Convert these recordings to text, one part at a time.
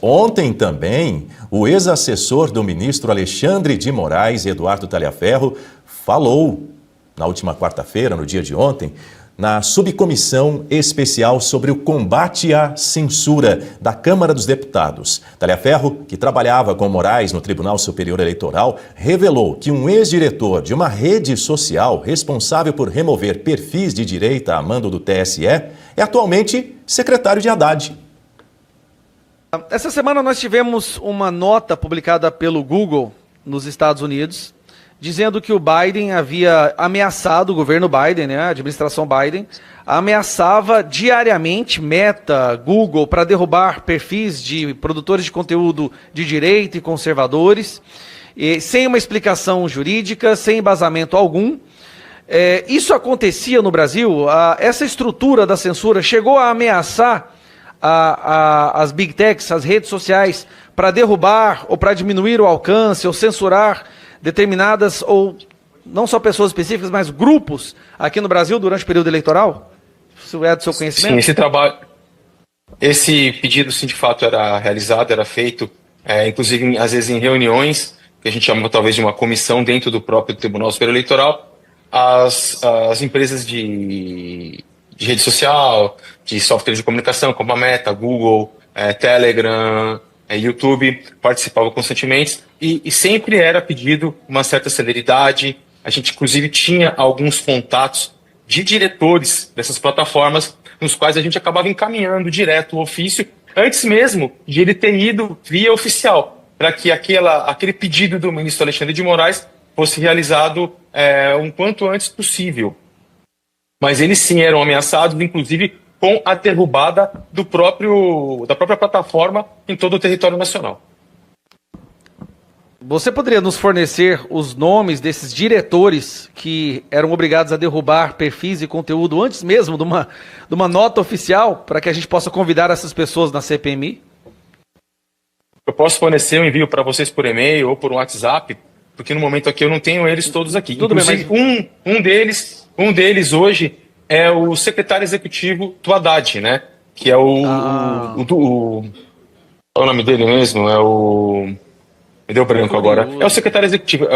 Ontem também, o ex-assessor do ministro Alexandre de Moraes, Eduardo Talhaferro, falou, na última quarta-feira, no dia de ontem, na subcomissão especial sobre o combate à censura da Câmara dos Deputados. Talhaferro, que trabalhava com Moraes no Tribunal Superior Eleitoral, revelou que um ex-diretor de uma rede social responsável por remover perfis de direita a mando do TSE é atualmente secretário de Haddad. Essa semana nós tivemos uma nota publicada pelo Google nos Estados Unidos, dizendo que o Biden havia ameaçado, o governo Biden, né, a administração Biden, ameaçava diariamente Meta, Google, para derrubar perfis de produtores de conteúdo de direita e conservadores, sem uma explicação jurídica, sem embasamento algum. Isso acontecia no Brasil, essa estrutura da censura chegou a ameaçar as big techs, as redes sociais, para derrubar ou para diminuir o alcance ou censurar determinadas, ou não só pessoas específicas, mas grupos aqui no Brasil durante o período eleitoral? Isso é do seu conhecimento? Sim, esse pedido, sim, de fato era realizado, era feito, inclusive, às vezes, em reuniões, que a gente chama talvez de uma comissão dentro do próprio Tribunal Superior Eleitoral. As empresas de rede social, de software de comunicação, como a Meta, Google, Telegram, YouTube, participavam constantemente e sempre era pedido uma certa celeridade. A gente, inclusive, tinha alguns contatos de diretores dessas plataformas, nos quais a gente acabava encaminhando direto o ofício, antes mesmo de ele ter ido via oficial, para que aquele pedido do ministro Alexandre de Moraes fosse realizado um quanto antes possível. Mas eles sim eram ameaçados, inclusive com a derrubada da própria plataforma em todo o território nacional. Você poderia nos fornecer os nomes desses diretores que eram obrigados a derrubar perfis e conteúdo antes mesmo de uma nota oficial, para que a gente possa convidar essas pessoas na CPMI? Eu posso fornecer, eu envio para vocês por e-mail ou por WhatsApp, porque no momento aqui eu não tenho eles todos aqui. Tudo inclusive, bem, mas... um deles hoje é o secretário executivo do Haddad, né? Que é qual é o nome dele mesmo? Me deu branco agora. É o secretário executivo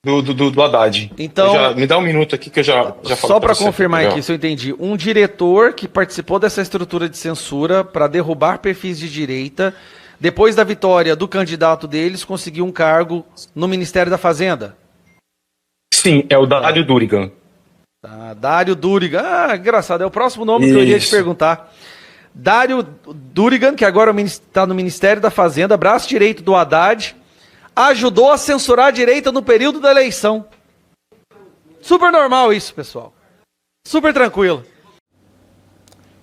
do Haddad. Então, me dá um minuto aqui que eu já falo. Só para confirmar aqui, se eu entendi. Um diretor que participou dessa estrutura de censura para derrubar perfis de direita, depois da vitória do candidato deles, conseguiu um cargo no Ministério da Fazenda. Sim, é o Dário Durigan. Dário Durigan. Engraçado, é o próximo nome que eu iria te perguntar. Dário Durigan, que agora está no Ministério da Fazenda, braço direito do Haddad, ajudou a censurar a direita no período da eleição. Super normal isso, pessoal. Super tranquilo.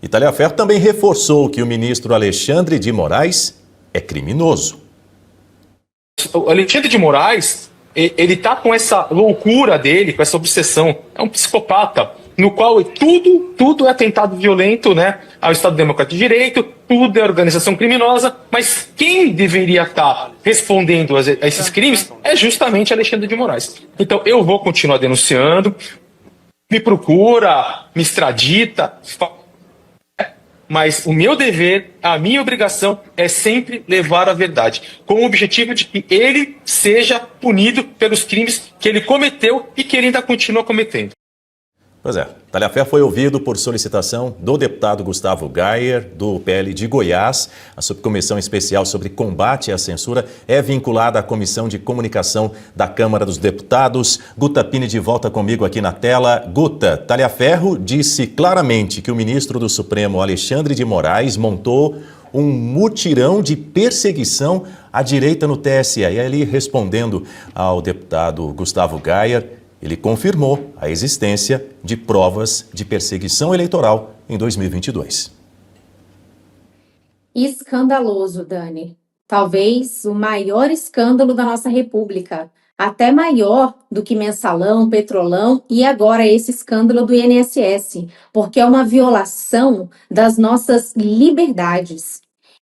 E Talhaferro também reforçou que o ministro Alexandre de Moraes é criminoso. O Alexandre de Moraes, ele tá com essa loucura dele, com essa obsessão. É um psicopata, no qual tudo é atentado violento, né, ao Estado Democrático de Direito, tudo é organização criminosa, mas quem deveria estar respondendo a esses crimes é justamente Alexandre de Moraes. Então eu vou continuar denunciando, me procura, me extradita, mas o meu dever, a minha obrigação é sempre levar a verdade, com o objetivo de que ele seja punido pelos crimes que ele cometeu e que ele ainda continua cometendo. Pois é, Talhaferro foi ouvido por solicitação do deputado Gustavo Gayer, do PL de Goiás. A subcomissão especial sobre combate à censura é vinculada à Comissão de Comunicação da Câmara dos Deputados. Guta Pini de volta comigo aqui na tela. Guta, Talhaferro disse claramente que o ministro do Supremo, Alexandre de Moraes, montou um mutirão de perseguição à direita no TSE. E ele, respondendo ao deputado Gustavo Gayer, ele confirmou a existência de provas de perseguição eleitoral em 2022. Escandaloso, Dani. Talvez o maior escândalo da nossa República. Até maior do que Mensalão, Petrolão e agora esse escândalo do INSS, porque é uma violação das nossas liberdades.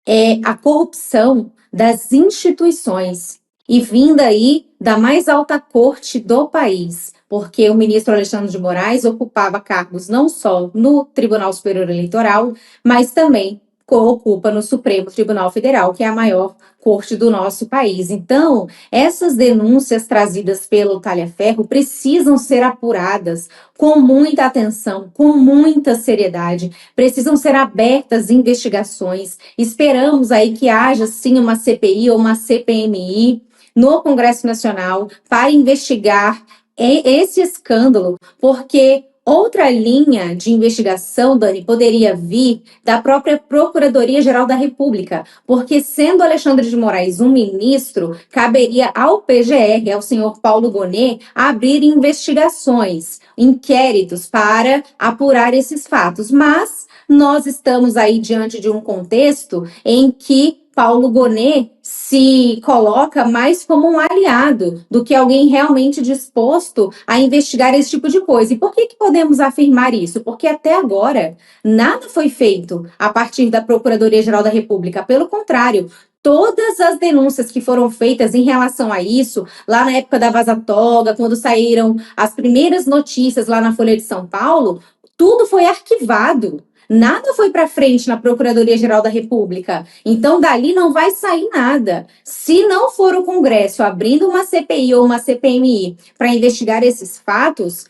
É a corrupção das instituições. E vinda aí da mais alta corte do país, porque o ministro Alexandre de Moraes ocupava cargos não só no Tribunal Superior Eleitoral, mas também ocupa no Supremo Tribunal Federal, que é a maior corte do nosso país. Então, essas denúncias trazidas pelo Talhaferro precisam ser apuradas com muita atenção, com muita seriedade, precisam ser abertas investigações. Esperamos aí que haja sim uma CPI ou uma CPMI no Congresso Nacional para investigar esse escândalo, porque outra linha de investigação, Dani, poderia vir da própria Procuradoria-Geral da República, porque sendo Alexandre de Moraes um ministro, caberia ao PGR, ao senhor Paulo Gonet, abrir investigações, inquéritos para apurar esses fatos. Mas nós estamos aí diante de um contexto em que Paulo Gonet se coloca mais como um aliado do que alguém realmente disposto a investigar esse tipo de coisa. E por que podemos afirmar isso? Porque até agora nada foi feito a partir da Procuradoria-Geral da República. Pelo contrário, todas as denúncias que foram feitas em relação a isso, lá na época da Vaza Toga, quando saíram as primeiras notícias lá na Folha de São Paulo, tudo foi arquivado. Nada foi para frente na Procuradoria-Geral da República. Então, dali não vai sair nada. Se não for o Congresso abrindo uma CPI ou uma CPMI para investigar esses fatos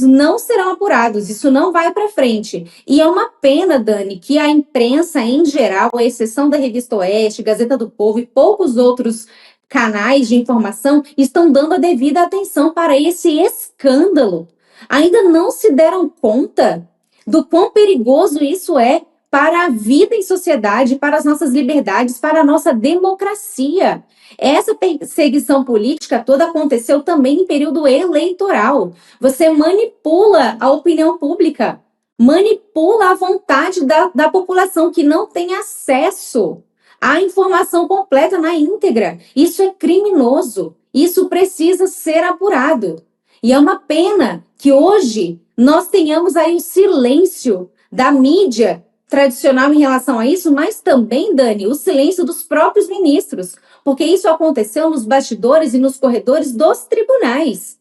não serão apurados. Isso não vai para frente. E é uma pena, Dani, que a imprensa em geral, à exceção da Revista Oeste, Gazeta do Povo e poucos outros canais de informação, estão dando a devida atenção para esse escândalo. Ainda não se deram conta do quão perigoso isso é para a vida em sociedade, para as nossas liberdades, para a nossa democracia. Essa perseguição política toda aconteceu também em período eleitoral. Você manipula a opinião pública, manipula a vontade da população que não tem acesso à informação completa na íntegra. Isso é criminoso, isso precisa ser apurado. E é uma pena que hoje nós tenhamos aí o silêncio da mídia tradicional em relação a isso, mas também, Dani, o silêncio dos próprios ministros, porque isso aconteceu nos bastidores e nos corredores dos tribunais.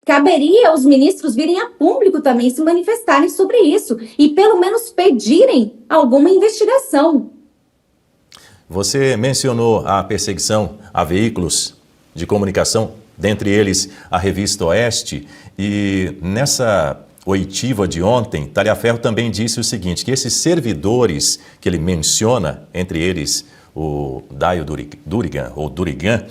Caberia aos ministros virem a público também se manifestarem sobre isso e pelo menos pedirem alguma investigação. Você mencionou a perseguição a veículos de comunicação, dentre eles a Revista Oeste, e nessa oitiva de ontem, Talhaferro também disse o seguinte, que esses servidores que ele menciona, entre eles o Daio Durigan,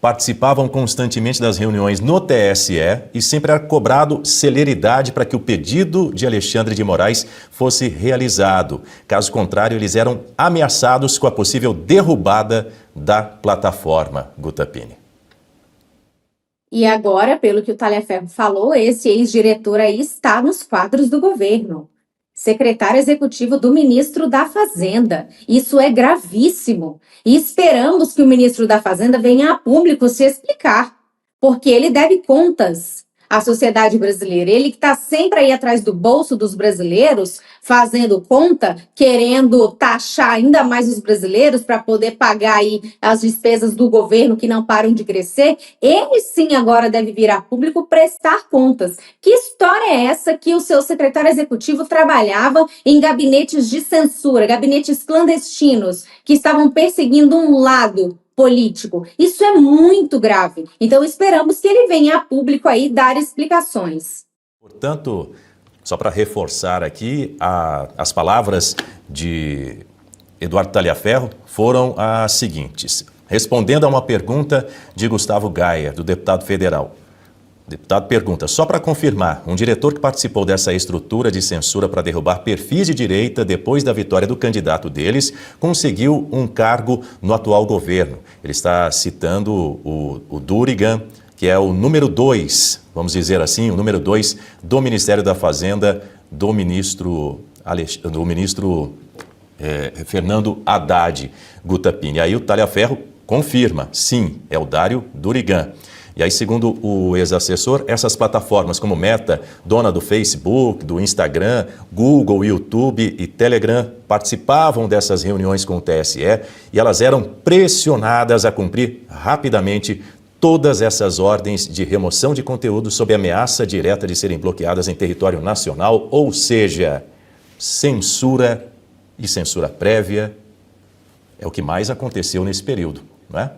participavam constantemente das reuniões no TSE e sempre era cobrado celeridade para que o pedido de Alexandre de Moraes fosse realizado. Caso contrário, eles eram ameaçados com a possível derrubada da plataforma. Guta Pinney. E agora, pelo que o Talhaferro falou, esse ex-diretor aí está nos quadros do governo. Secretário executivo do ministro da Fazenda. Isso é gravíssimo. E esperamos que o ministro da Fazenda venha a público se explicar, porque ele deve contas à sociedade brasileira. Ele que está sempre aí atrás do bolso dos brasileiros, fazendo conta, querendo taxar ainda mais os brasileiros para poder pagar aí as despesas do governo que não param de crescer. Ele sim agora deve vir a público prestar contas. Que história é essa que o seu secretário executivo trabalhava em gabinetes de censura, gabinetes clandestinos, que estavam perseguindo um lado político? Isso é muito grave. Então, esperamos que ele venha a público aí dar explicações. Portanto, só para reforçar aqui, as palavras de Eduardo Talhaferro foram as seguintes. Respondendo a uma pergunta de Gustavo Gayer, do deputado federal. O deputado pergunta, só para confirmar, um diretor que participou dessa estrutura de censura para derrubar perfis de direita depois da vitória do candidato deles, conseguiu um cargo no atual governo. Ele está citando o Durigan, que é o número 2, vamos dizer assim, o número 2 do Ministério da Fazenda, do ministro Fernando Haddad, Guta Pinney. Aí o Talhaferro confirma, sim, é o Daio Durigan. E aí, segundo o ex-assessor, essas plataformas como Meta, dona do Facebook, do Instagram, Google, YouTube e Telegram, participavam dessas reuniões com o TSE e elas eram pressionadas a cumprir rapidamente todas essas ordens de remoção de conteúdo sob ameaça direta de serem bloqueadas em território nacional, ou seja, censura e censura prévia. É o que mais aconteceu nesse período, não é?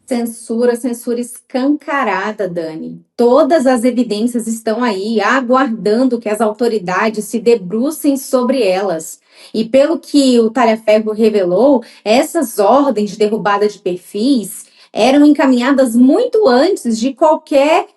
Censura escancarada, Dani. Todas as evidências estão aí, aguardando que as autoridades se debrucem sobre elas. E pelo que o Talhaferro revelou, essas ordens de derrubada de perfis eram encaminhadas muito antes de qualquer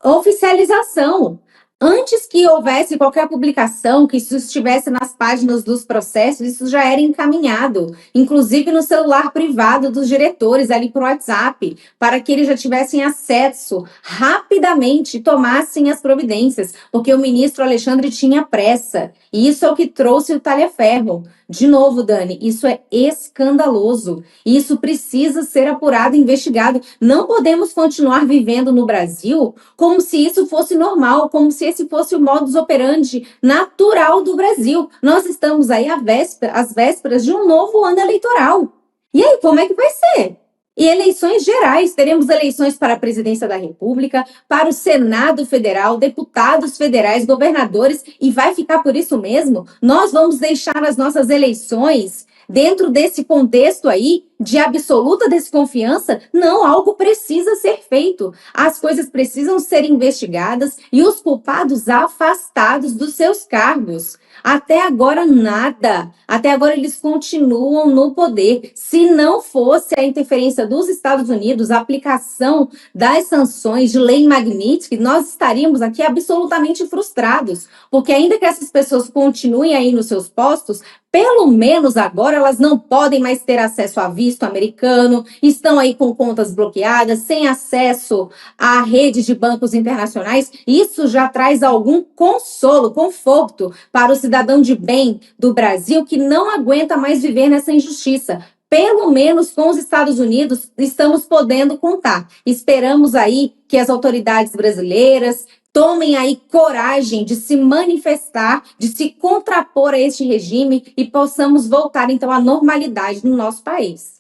oficialização. Antes que houvesse qualquer publicação, que isso estivesse nas páginas dos processos, isso já era encaminhado, inclusive no celular privado dos diretores, ali para o WhatsApp, para que eles já tivessem acesso rapidamente e tomassem as providências, porque o ministro Alexandre tinha pressa. E isso é o que trouxe o Talhaferro. De novo, Dani, isso é escandaloso. E isso precisa ser apurado e investigado. Não podemos continuar vivendo no Brasil como se isso fosse normal, como se esse fosse o modus operandi natural do Brasil. Nós estamos aí às vésperas de um novo ano eleitoral. E aí, como é que vai ser? E eleições gerais, teremos eleições para a presidência da República, para o Senado Federal, deputados federais, governadores, e vai ficar por isso mesmo? Nós vamos deixar as nossas eleições dentro desse contexto aí de absoluta desconfiança? Não, algo precisa ser feito. As coisas precisam ser investigadas e os culpados afastados dos seus cargos. Até agora, nada. Até agora, eles continuam no poder. Se não fosse a interferência dos Estados Unidos, a aplicação das sanções de lei Magnitsky, nós estaríamos aqui absolutamente frustrados. Porque ainda que essas pessoas continuem aí nos seus postos, pelo menos agora elas não podem mais ter acesso a visto americano, estão aí com contas bloqueadas, sem acesso à rede de bancos internacionais. Isso já traz algum consolo, conforto para o cidadão de bem do Brasil que não aguenta mais viver nessa injustiça. Pelo menos com os Estados Unidos estamos podendo contar. Esperamos aí que as autoridades brasileiras tomem aí coragem de se manifestar, de se contrapor a este regime e possamos voltar então à normalidade no nosso país.